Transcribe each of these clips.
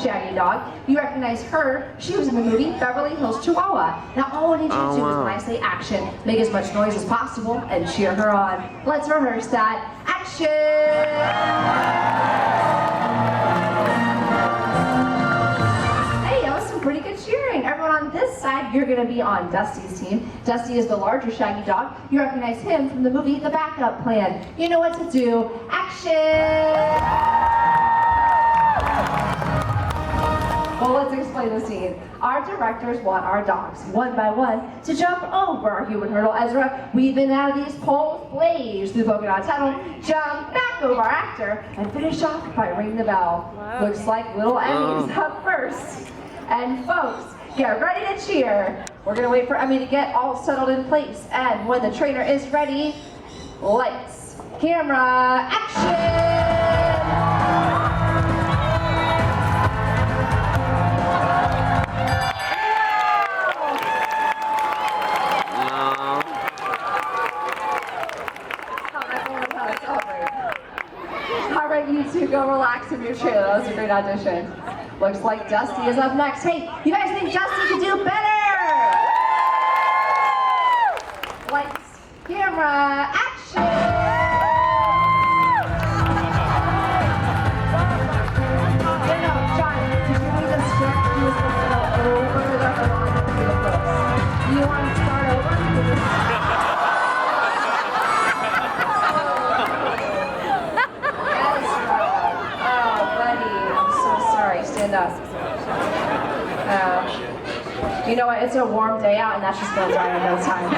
shaggy dog. You recognize her. She was in the movie Beverly Hills Chihuahua. Now all I need you to do is when I say action, make as much noise as possible and cheer her on. Let's rehearse that. Action! Pretty good cheering. Everyone on this side, you're going to be on Dusty's team. Dusty is the larger shaggy dog. You recognize him from the movie The Backup Plan. You know what to do. Action! Well, let's explain the scene. Our directors want our dogs, one by one, to jump over our human hurdle Ezra, weave in and out of these poles, blaze through the polka dot tunnel, jump back over our actor, and finish off by ringing the bell. Wow. Looks like little Emmy's up first. And folks, get ready to cheer. We're gonna wait for Emmy to get all settled in place. And when the trainer is ready, lights, camera, action! All right, you two go relax in your trailer. That was a great audition. Looks like Dusty is up next. Hey, you guys think Dusty could do better? Lights, camera, action! No, John, did you need a script? He was supposed to go over the line to the books. Do you want to start over? Stand up. You know what? It's a warm day out, and that's just going to dry in no time.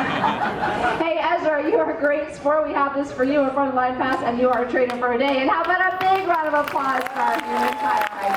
Hey, Ezra, you are a great sport. We have this for you in front of Line Pass, and you are a trainer for a day. And how about a big round of applause for our human tire